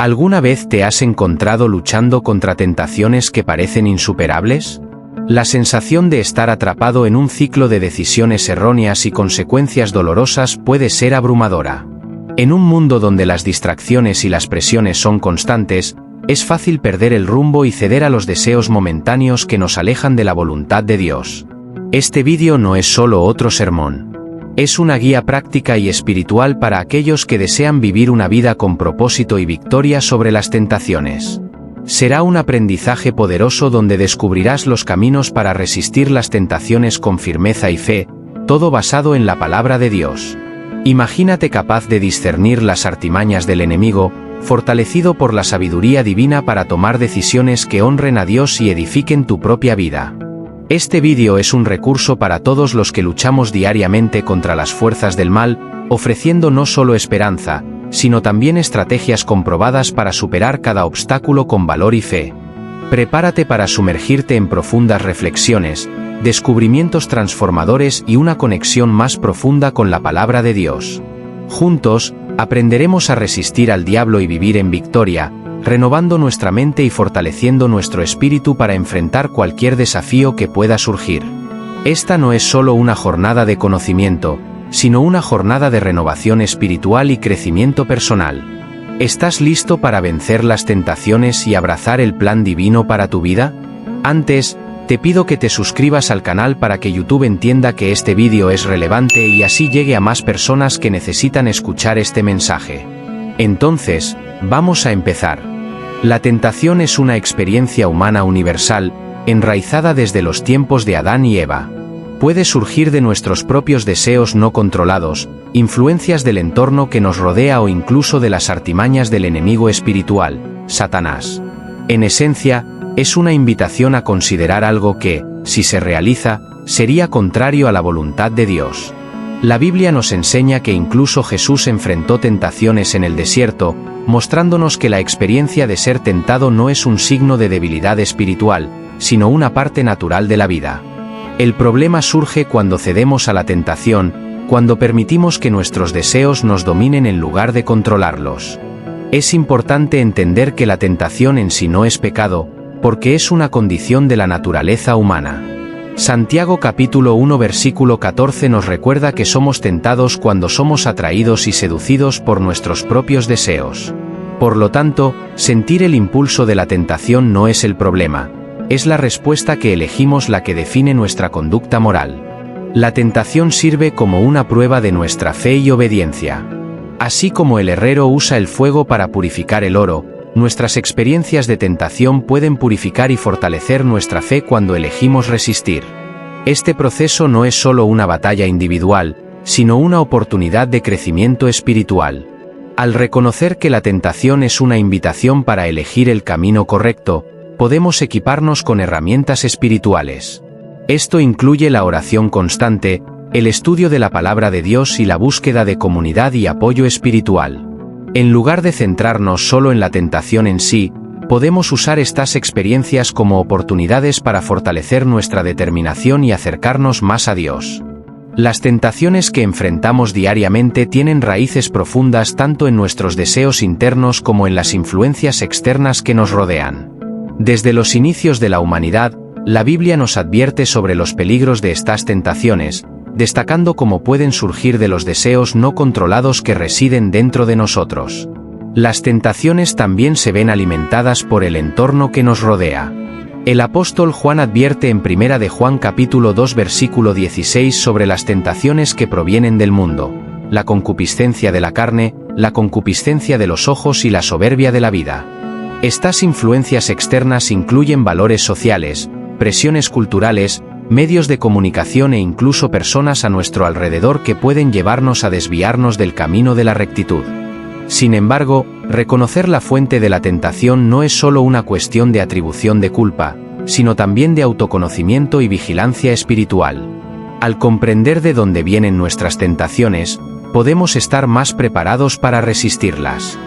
¿Alguna vez te has encontrado luchando contra tentaciones que parecen insuperables? La sensación de estar atrapado en un ciclo de decisiones erróneas y consecuencias dolorosas puede ser abrumadora. En un mundo donde las distracciones y las presiones son constantes, es fácil perder el rumbo y ceder a los deseos momentáneos que nos alejan de la voluntad de Dios. Este vídeo no es solo otro sermón. Es una guía práctica y espiritual para aquellos que desean vivir una vida con propósito y victoria sobre las tentaciones. Será un aprendizaje poderoso donde descubrirás los caminos para resistir las tentaciones con firmeza y fe, todo basado en la palabra de Dios. Imagínate capaz de discernir las artimañas del enemigo, fortalecido por la sabiduría divina para tomar decisiones que honren a Dios y edifiquen tu propia vida. Este vídeo es un recurso para todos los que luchamos diariamente contra las fuerzas del mal, ofreciendo no solo esperanza, sino también estrategias comprobadas para superar cada obstáculo con valor y fe. Prepárate para sumergirte en profundas reflexiones, descubrimientos transformadores y una conexión más profunda con la palabra de Dios. Juntos, aprenderemos a resistir al diablo y vivir en victoria, renovando nuestra mente y fortaleciendo nuestro espíritu para enfrentar cualquier desafío que pueda surgir. Esta no es solo una jornada de conocimiento, sino una jornada de renovación espiritual y crecimiento personal. ¿Estás listo para vencer las tentaciones y abrazar el plan divino para tu vida? Antes, te pido que te suscribas al canal para que YouTube entienda que este vídeo es relevante y así llegue a más personas que necesitan escuchar este mensaje. Entonces, vamos a empezar. La tentación es una experiencia humana universal, enraizada desde los tiempos de Adán y Eva. Puede surgir de nuestros propios deseos no controlados, influencias del entorno que nos rodea o incluso de las artimañas del enemigo espiritual, Satanás. En esencia, es una invitación a considerar algo que, si se realiza, sería contrario a la voluntad de Dios. La Biblia nos enseña que incluso Jesús enfrentó tentaciones en el desierto, mostrándonos que la experiencia de ser tentado no es un signo de debilidad espiritual, sino una parte natural de la vida. El problema surge cuando cedemos a la tentación, cuando permitimos que nuestros deseos nos dominen en lugar de controlarlos. Es importante entender que la tentación en sí no es pecado, porque es una condición de la naturaleza humana. Santiago capítulo 1 versículo 14 nos recuerda que somos tentados cuando somos atraídos y seducidos por nuestros propios deseos. Por lo tanto, sentir el impulso de la tentación no es el problema, es la respuesta que elegimos la que define nuestra conducta moral. La tentación sirve como una prueba de nuestra fe y obediencia. Así como el herrero usa el fuego para purificar el oro, nuestras experiencias de tentación pueden purificar y fortalecer nuestra fe cuando elegimos resistir. Este proceso no es solo una batalla individual, sino una oportunidad de crecimiento espiritual. Al reconocer que la tentación es una invitación para elegir el camino correcto, podemos equiparnos con herramientas espirituales. Esto incluye la oración constante, el estudio de la palabra de Dios y la búsqueda de comunidad y apoyo espiritual. En lugar de centrarnos solo en la tentación en sí, podemos usar estas experiencias como oportunidades para fortalecer nuestra determinación y acercarnos más a Dios. Las tentaciones que enfrentamos diariamente tienen raíces profundas tanto en nuestros deseos internos como en las influencias externas que nos rodean. Desde los inicios de la humanidad, la Biblia nos advierte sobre los peligros de estas tentaciones, destacando cómo pueden surgir de los deseos no controlados que residen dentro de nosotros. Las tentaciones también se ven alimentadas por el entorno que nos rodea. El apóstol Juan advierte en 1 de Juan capítulo 2 versículo 16 sobre las tentaciones que provienen del mundo, la concupiscencia de la carne, la concupiscencia de los ojos y la soberbia de la vida. Estas influencias externas incluyen valores sociales, presiones culturales, medios de comunicación e incluso personas a nuestro alrededor que pueden llevarnos a desviarnos del camino de la rectitud. Sin embargo, reconocer la fuente de la tentación no es solo una cuestión de atribución de culpa, sino también de autoconocimiento y vigilancia espiritual. Al comprender de dónde vienen nuestras tentaciones, podemos estar más preparados para resistirlas.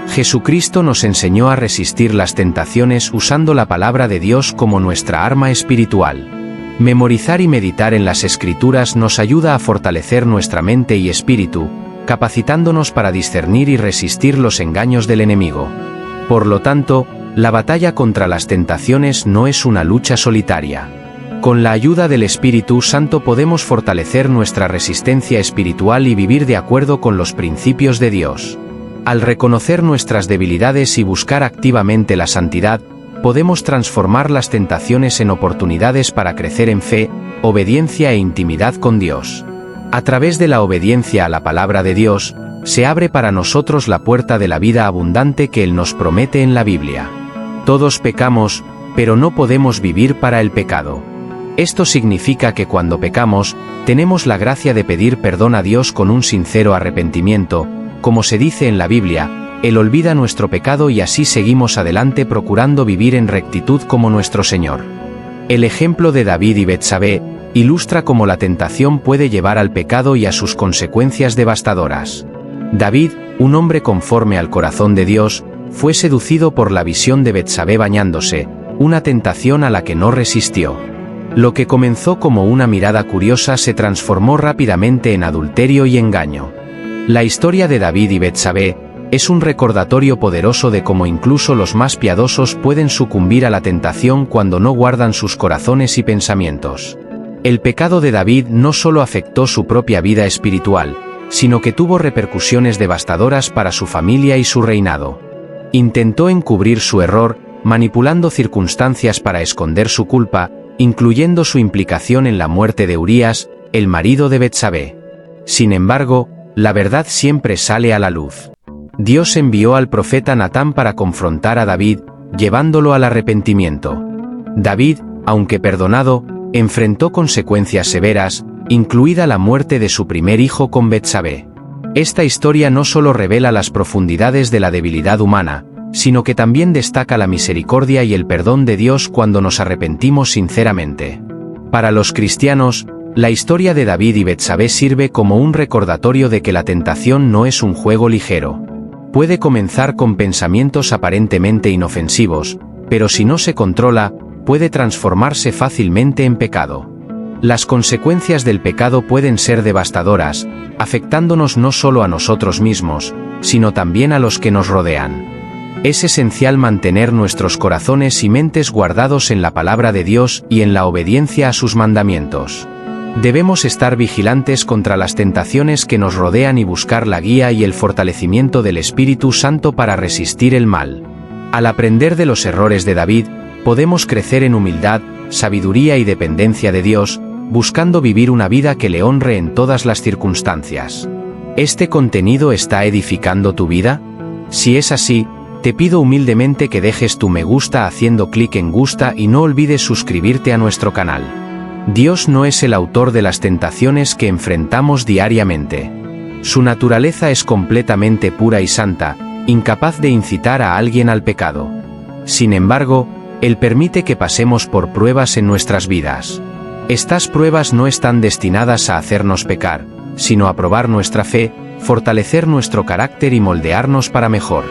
Jesucristo nos enseñó a resistir las tentaciones usando la palabra de Dios como nuestra arma espiritual. Memorizar y meditar en las Escrituras nos ayuda a fortalecer nuestra mente y espíritu, capacitándonos para discernir y resistir los engaños del enemigo. Por lo tanto, la batalla contra las tentaciones no es una lucha solitaria. Con la ayuda del Espíritu Santo podemos fortalecer nuestra resistencia espiritual y vivir de acuerdo con los principios de Dios. Al reconocer nuestras debilidades y buscar activamente la santidad, podemos transformar las tentaciones en oportunidades para crecer en fe, obediencia e intimidad con Dios. A través de la obediencia a la palabra de Dios, se abre para nosotros la puerta de la vida abundante que Él nos promete en la Biblia. Todos pecamos, pero no podemos vivir para el pecado. Esto significa que cuando pecamos, tenemos la gracia de pedir perdón a Dios con un sincero arrepentimiento. Como se dice en la Biblia, Él olvida nuestro pecado y así seguimos adelante procurando vivir en rectitud como nuestro Señor. El ejemplo de David y Betsabé ilustra cómo la tentación puede llevar al pecado y a sus consecuencias devastadoras. David, un hombre conforme al corazón de Dios, fue seducido por la visión de Betsabé bañándose, una tentación a la que no resistió. Lo que comenzó como una mirada curiosa se transformó rápidamente en adulterio y engaño. La historia de David y Betsabé es un recordatorio poderoso de cómo incluso los más piadosos pueden sucumbir a la tentación cuando no guardan sus corazones y pensamientos. El pecado de David no solo afectó su propia vida espiritual, sino que tuvo repercusiones devastadoras para su familia y su reinado. Intentó encubrir su error, manipulando circunstancias para esconder su culpa, incluyendo su implicación en la muerte de Urías, el marido de Betsabé. Sin embargo, la verdad siempre sale a la luz. Dios envió al profeta Natán para confrontar a David, llevándolo al arrepentimiento. David, aunque perdonado, enfrentó consecuencias severas, incluida la muerte de su primer hijo con Betsabé. Esta historia no solo revela las profundidades de la debilidad humana, sino que también destaca la misericordia y el perdón de Dios cuando nos arrepentimos sinceramente. Para los cristianos, la historia de David y Betsabé sirve como un recordatorio de que la tentación no es un juego ligero. Puede comenzar con pensamientos aparentemente inofensivos, pero si no se controla, puede transformarse fácilmente en pecado. Las consecuencias del pecado pueden ser devastadoras, afectándonos no solo a nosotros mismos, sino también a los que nos rodean. Es esencial mantener nuestros corazones y mentes guardados en la palabra de Dios y en la obediencia a sus mandamientos. Debemos estar vigilantes contra las tentaciones que nos rodean y buscar la guía y el fortalecimiento del Espíritu Santo para resistir el mal. Al aprender de los errores de David, podemos crecer en humildad, sabiduría y dependencia de Dios, buscando vivir una vida que le honre en todas las circunstancias. ¿Este contenido está edificando tu vida? Si es así, te pido humildemente que dejes tu me gusta haciendo clic en gusta y no olvides suscribirte a nuestro canal. Dios no es el autor de las tentaciones que enfrentamos diariamente. Su naturaleza es completamente pura y santa, incapaz de incitar a alguien al pecado. Sin embargo, Él permite que pasemos por pruebas en nuestras vidas. Estas pruebas no están destinadas a hacernos pecar, sino a probar nuestra fe, fortalecer nuestro carácter y moldearnos para mejor.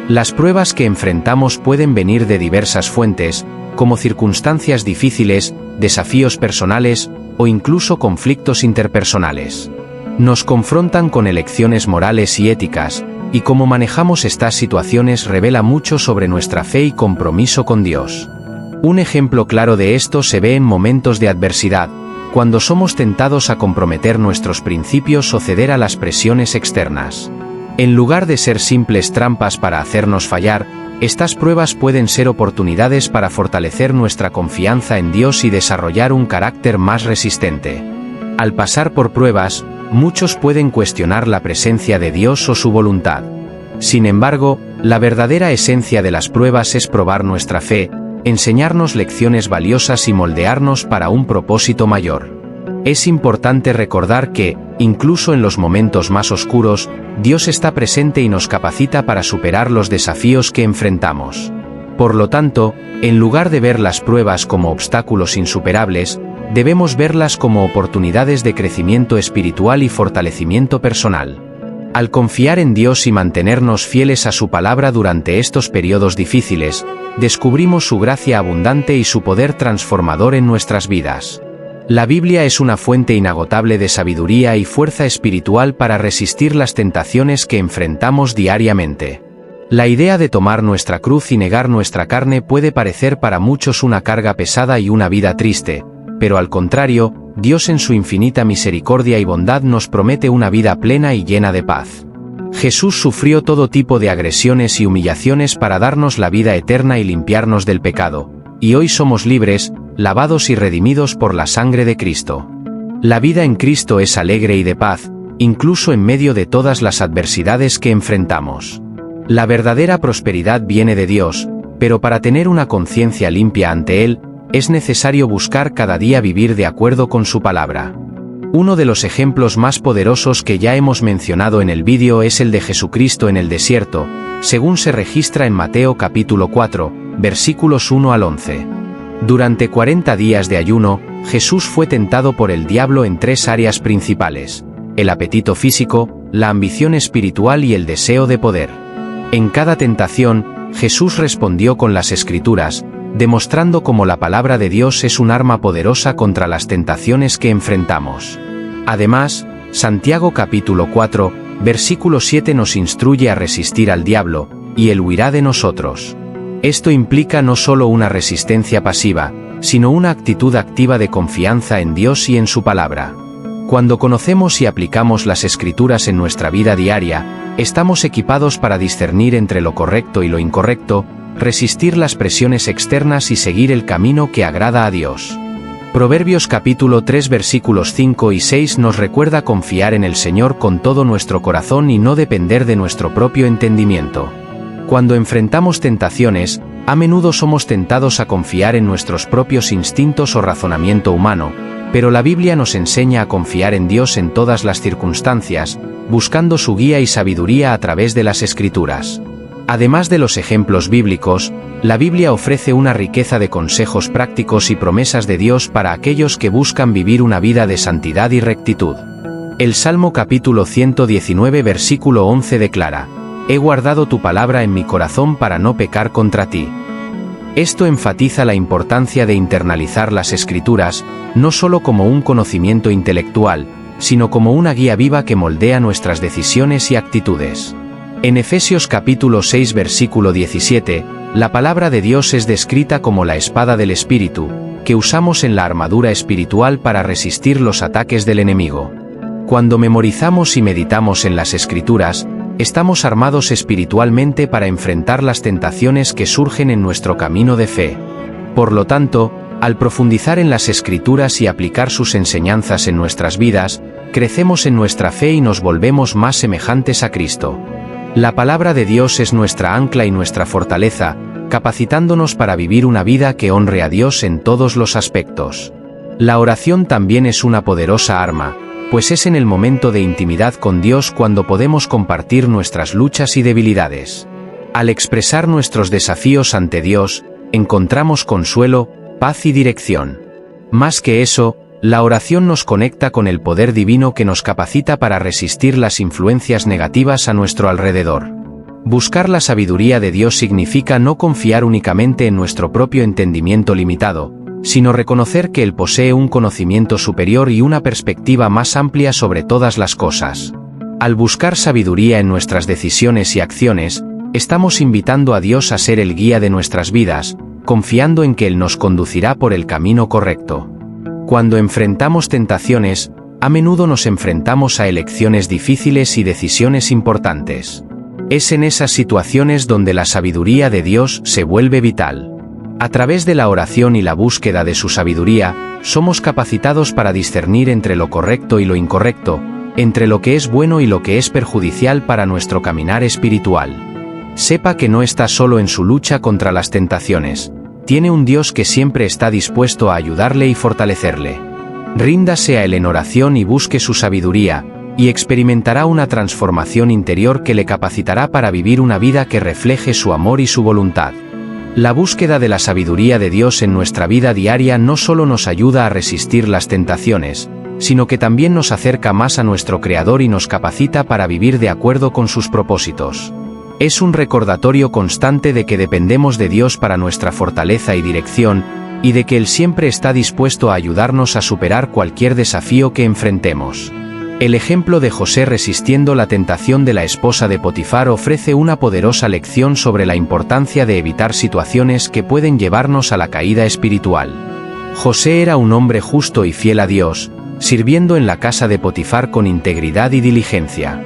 Las pruebas que enfrentamos pueden venir de diversas fuentes, como circunstancias difíciles, desafíos personales, o incluso conflictos interpersonales. Nos confrontan con elecciones morales y éticas, y cómo manejamos estas situaciones revela mucho sobre nuestra fe y compromiso con Dios. Un ejemplo claro de esto se ve en momentos de adversidad, cuando somos tentados a comprometer nuestros principios o ceder a las presiones externas. En lugar de ser simples trampas para hacernos fallar, estas pruebas pueden ser oportunidades para fortalecer nuestra confianza en Dios y desarrollar un carácter más resistente. Al pasar por pruebas, muchos pueden cuestionar la presencia de Dios o su voluntad. Sin embargo, la verdadera esencia de las pruebas es probar nuestra fe, enseñarnos lecciones valiosas y moldearnos para un propósito mayor. Es importante recordar que, incluso en los momentos más oscuros, Dios está presente y nos capacita para superar los desafíos que enfrentamos. Por lo tanto, en lugar de ver las pruebas como obstáculos insuperables, debemos verlas como oportunidades de crecimiento espiritual y fortalecimiento personal. Al confiar en Dios y mantenernos fieles a su palabra durante estos periodos difíciles, descubrimos su gracia abundante y su poder transformador en nuestras vidas. La Biblia es una fuente inagotable de sabiduría y fuerza espiritual para resistir las tentaciones que enfrentamos diariamente. La idea de tomar nuestra cruz y negar nuestra carne puede parecer para muchos una carga pesada y una vida triste, pero al contrario, Dios en su infinita misericordia y bondad nos promete una vida plena y llena de paz. Jesús sufrió todo tipo de agresiones y humillaciones para darnos la vida eterna y limpiarnos del pecado, y hoy somos libres, lavados y redimidos por la sangre de Cristo. La vida en Cristo es alegre y de paz, incluso en medio de todas las adversidades que enfrentamos. La verdadera prosperidad viene de Dios, pero para tener una conciencia limpia ante Él, es necesario buscar cada día vivir de acuerdo con su palabra. Uno de los ejemplos más poderosos que ya hemos mencionado en el vídeo es el de Jesucristo en el desierto, según se registra en Mateo capítulo 4, versículos 1 al 11. Durante 40 días de ayuno, Jesús fue tentado por el diablo en 3 áreas principales: el apetito físico, la ambición espiritual y el deseo de poder. En cada tentación, Jesús respondió con las Escrituras, demostrando cómo la palabra de Dios es un arma poderosa contra las tentaciones que enfrentamos. Además, Santiago capítulo 4, versículo 7 nos instruye a resistir al diablo, y él huirá de nosotros. Esto implica no solo una resistencia pasiva, sino una actitud activa de confianza en Dios y en su palabra. Cuando conocemos y aplicamos las Escrituras en nuestra vida diaria, estamos equipados para discernir entre lo correcto y lo incorrecto, resistir las presiones externas y seguir el camino que agrada a Dios. Proverbios capítulo 3 versículos 5 y 6 nos recuerda confiar en el Señor con todo nuestro corazón y no depender de nuestro propio entendimiento. Cuando enfrentamos tentaciones, a menudo somos tentados a confiar en nuestros propios instintos o razonamiento humano, pero la Biblia nos enseña a confiar en Dios en todas las circunstancias, buscando su guía y sabiduría a través de las Escrituras. Además de los ejemplos bíblicos, la Biblia ofrece una riqueza de consejos prácticos y promesas de Dios para aquellos que buscan vivir una vida de santidad y rectitud. El Salmo capítulo 119 versículo 11 declara: «He guardado tu palabra en mi corazón para no pecar contra ti». Esto enfatiza la importancia de internalizar las Escrituras, no solo como un conocimiento intelectual, sino como una guía viva que moldea nuestras decisiones y actitudes. En Efesios capítulo 6 versículo 17, la palabra de Dios es descrita como la espada del Espíritu, que usamos en la armadura espiritual para resistir los ataques del enemigo. Cuando memorizamos y meditamos en las Escrituras, estamos armados espiritualmente para enfrentar las tentaciones que surgen en nuestro camino de fe. Por lo tanto, al profundizar en las Escrituras y aplicar sus enseñanzas en nuestras vidas, crecemos en nuestra fe y nos volvemos más semejantes a Cristo. La palabra de Dios es nuestra ancla y nuestra fortaleza, capacitándonos para vivir una vida que honre a Dios en todos los aspectos. La oración también es una poderosa arma, pues es en el momento de intimidad con Dios cuando podemos compartir nuestras luchas y debilidades. Al expresar nuestros desafíos ante Dios, encontramos consuelo, paz y dirección. Más que eso, la oración nos conecta con el poder divino que nos capacita para resistir las influencias negativas a nuestro alrededor. Buscar la sabiduría de Dios significa no confiar únicamente en nuestro propio entendimiento limitado, sino reconocer que Él posee un conocimiento superior y una perspectiva más amplia sobre todas las cosas. Al buscar sabiduría en nuestras decisiones y acciones, estamos invitando a Dios a ser el guía de nuestras vidas, confiando en que Él nos conducirá por el camino correcto. Cuando enfrentamos tentaciones, a menudo nos enfrentamos a elecciones difíciles y decisiones importantes. Es en esas situaciones donde la sabiduría de Dios se vuelve vital. A través de la oración y la búsqueda de su sabiduría, somos capacitados para discernir entre lo correcto y lo incorrecto, entre lo que es bueno y lo que es perjudicial para nuestro caminar espiritual. Sepa que no está solo en su lucha contra las tentaciones. Tiene un Dios que siempre está dispuesto a ayudarle y fortalecerle. Ríndase a Él en oración y busque su sabiduría, y experimentará una transformación interior que le capacitará para vivir una vida que refleje su amor y su voluntad. La búsqueda de la sabiduría de Dios en nuestra vida diaria no solo nos ayuda a resistir las tentaciones, sino que también nos acerca más a nuestro Creador y nos capacita para vivir de acuerdo con sus propósitos. Es un recordatorio constante de que dependemos de Dios para nuestra fortaleza y dirección, y de que Él siempre está dispuesto a ayudarnos a superar cualquier desafío que enfrentemos. El ejemplo de José resistiendo la tentación de la esposa de Potifar ofrece una poderosa lección sobre la importancia de evitar situaciones que pueden llevarnos a la caída espiritual. José era un hombre justo y fiel a Dios, sirviendo en la casa de Potifar con integridad y diligencia.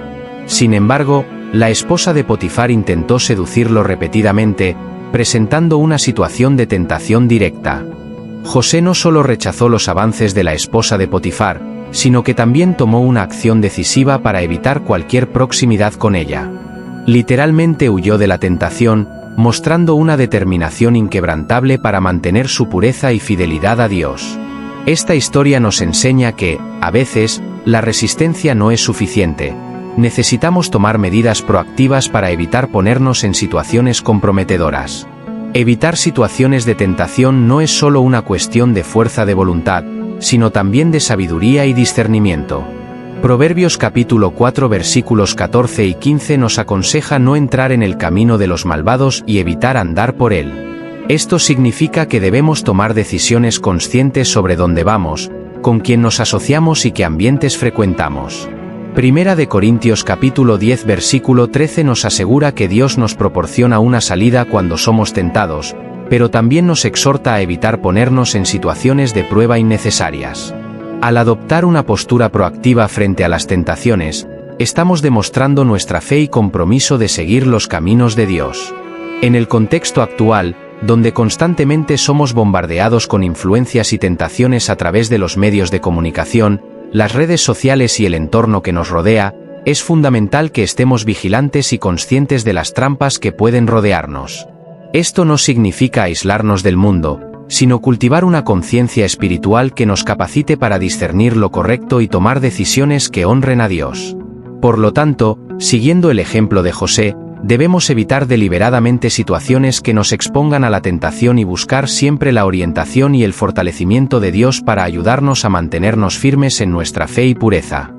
Sin embargo, la esposa de Potifar intentó seducirlo repetidamente, presentando una situación de tentación directa. José no solo rechazó los avances de la esposa de Potifar, sino que también tomó una acción decisiva para evitar cualquier proximidad con ella. Literalmente huyó de la tentación, mostrando una determinación inquebrantable para mantener su pureza y fidelidad a Dios. Esta historia nos enseña que, a veces, la resistencia no es suficiente. Necesitamos tomar medidas proactivas para evitar ponernos en situaciones comprometedoras. Evitar situaciones de tentación no es solo una cuestión de fuerza de voluntad, sino también de sabiduría y discernimiento. Proverbios capítulo 4 versículos 14 y 15 nos aconseja no entrar en el camino de los malvados y evitar andar por él. Esto significa que debemos tomar decisiones conscientes sobre dónde vamos, con quién nos asociamos y qué ambientes frecuentamos. Primera de Corintios capítulo 10 versículo 13 nos asegura que Dios nos proporciona una salida cuando somos tentados, pero también nos exhorta a evitar ponernos en situaciones de prueba innecesarias. Al adoptar una postura proactiva frente a las tentaciones, estamos demostrando nuestra fe y compromiso de seguir los caminos de Dios. En el contexto actual, donde constantemente somos bombardeados con influencias y tentaciones a través de los medios de comunicación, las redes sociales y el entorno que nos rodea, es fundamental que estemos vigilantes y conscientes de las trampas que pueden rodearnos. Esto no significa aislarnos del mundo, sino cultivar una conciencia espiritual que nos capacite para discernir lo correcto y tomar decisiones que honren a Dios. Por lo tanto, siguiendo el ejemplo de José, debemos evitar deliberadamente situaciones que nos expongan a la tentación y buscar siempre la orientación y el fortalecimiento de Dios para ayudarnos a mantenernos firmes en nuestra fe y pureza.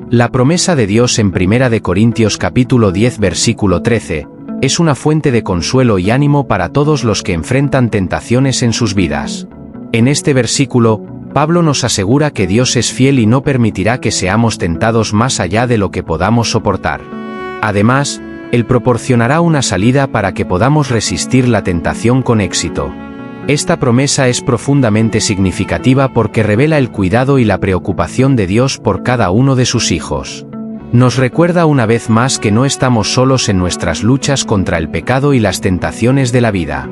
La promesa de Dios en Primera de Corintios capítulo 10 versículo 13, es una fuente de consuelo y ánimo para todos los que enfrentan tentaciones en sus vidas. En este versículo, Pablo nos asegura que Dios es fiel y no permitirá que seamos tentados más allá de lo que podamos soportar. Además, Él proporcionará una salida para que podamos resistir la tentación con éxito. Esta promesa es profundamente significativa porque revela el cuidado y la preocupación de Dios por cada uno de sus hijos. Nos recuerda una vez más que no estamos solos en nuestras luchas contra el pecado y las tentaciones de la vida.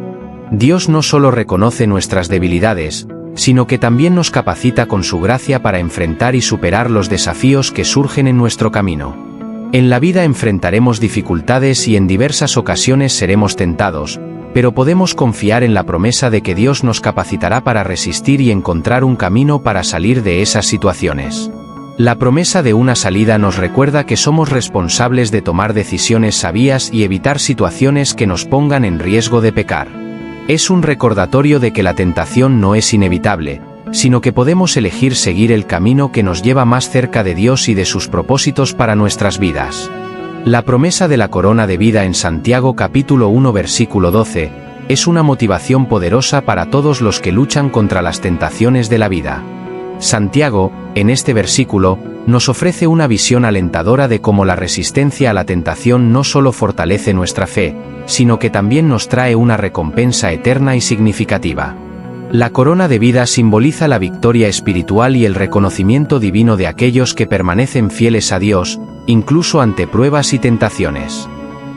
Dios no solo reconoce nuestras debilidades, sino que también nos capacita con su gracia para enfrentar y superar los desafíos que surgen en nuestro camino. En la vida enfrentaremos dificultades y en diversas ocasiones seremos tentados, pero podemos confiar en la promesa de que Dios nos capacitará para resistir y encontrar un camino para salir de esas situaciones. La promesa de una salida nos recuerda que somos responsables de tomar decisiones sabias y evitar situaciones que nos pongan en riesgo de pecar. Es un recordatorio de que la tentación no es inevitable, sino que podemos elegir seguir el camino que nos lleva más cerca de Dios y de sus propósitos para nuestras vidas. La promesa de la corona de vida en Santiago capítulo 1 versículo 12, es una motivación poderosa para todos los que luchan contra las tentaciones de la vida. Santiago, en este versículo, nos ofrece una visión alentadora de cómo la resistencia a la tentación no solo fortalece nuestra fe, sino que también nos trae una recompensa eterna y significativa. La corona de vida simboliza la victoria espiritual y el reconocimiento divino de aquellos que permanecen fieles a Dios, incluso ante pruebas y tentaciones.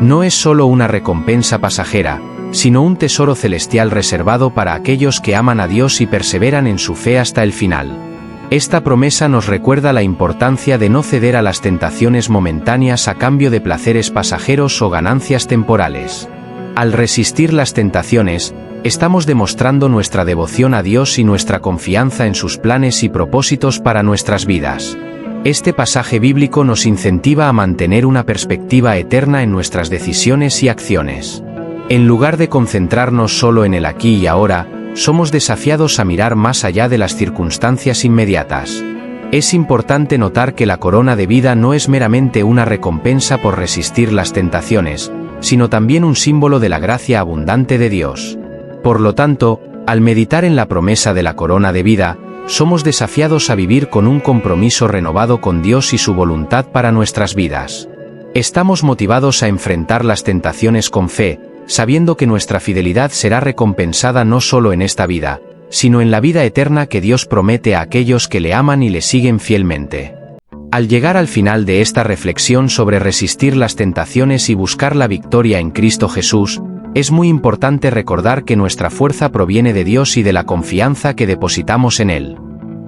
No es solo una recompensa pasajera, sino un tesoro celestial reservado para aquellos que aman a Dios y perseveran en su fe hasta el final. Esta promesa nos recuerda la importancia de no ceder a las tentaciones momentáneas a cambio de placeres pasajeros o ganancias temporales. Al resistir las tentaciones, estamos demostrando nuestra devoción a Dios y nuestra confianza en sus planes y propósitos para nuestras vidas. Este pasaje bíblico nos incentiva a mantener una perspectiva eterna en nuestras decisiones y acciones. En lugar de concentrarnos solo en el aquí y ahora, somos desafiados a mirar más allá de las circunstancias inmediatas. Es importante notar que la corona de vida no es meramente una recompensa por resistir las tentaciones, sino también un símbolo de la gracia abundante de Dios. Por lo tanto, al meditar en la promesa de la corona de vida, somos desafiados a vivir con un compromiso renovado con Dios y su voluntad para nuestras vidas. Estamos motivados a enfrentar las tentaciones con fe, sabiendo que nuestra fidelidad será recompensada no solo en esta vida, sino en la vida eterna que Dios promete a aquellos que le aman y le siguen fielmente. Al llegar al final de esta reflexión sobre resistir las tentaciones y buscar la victoria en Cristo Jesús, es muy importante recordar que nuestra fuerza proviene de Dios y de la confianza que depositamos en Él.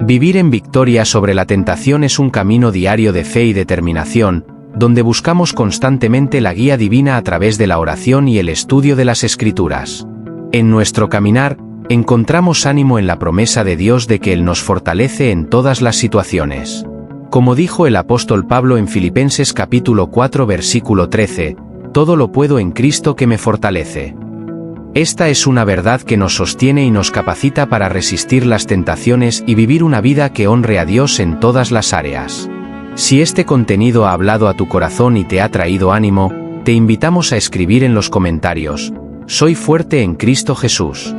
Vivir en victoria sobre la tentación es un camino diario de fe y determinación, donde buscamos constantemente la guía divina a través de la oración y el estudio de las Escrituras. En nuestro caminar, encontramos ánimo en la promesa de Dios de que Él nos fortalece en todas las situaciones. Como dijo el apóstol Pablo en Filipenses capítulo 4 versículo 13, todo lo puedo en Cristo que me fortalece. Esta es una verdad que nos sostiene y nos capacita para resistir las tentaciones y vivir una vida que honre a Dios en todas las áreas. Si este contenido ha hablado a tu corazón y te ha traído ánimo, te invitamos a escribir en los comentarios: soy fuerte en Cristo Jesús.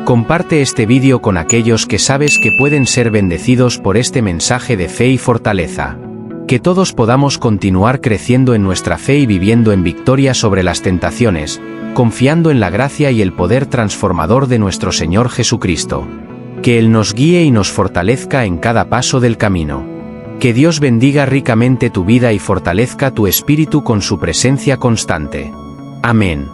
Comparte este vídeo con aquellos que sabes que pueden ser bendecidos por este mensaje de fe y fortaleza. Que todos podamos continuar creciendo en nuestra fe y viviendo en victoria sobre las tentaciones, confiando en la gracia y el poder transformador de nuestro Señor Jesucristo. Que Él nos guíe y nos fortalezca en cada paso del camino. Que Dios bendiga ricamente tu vida y fortalezca tu espíritu con su presencia constante. Amén.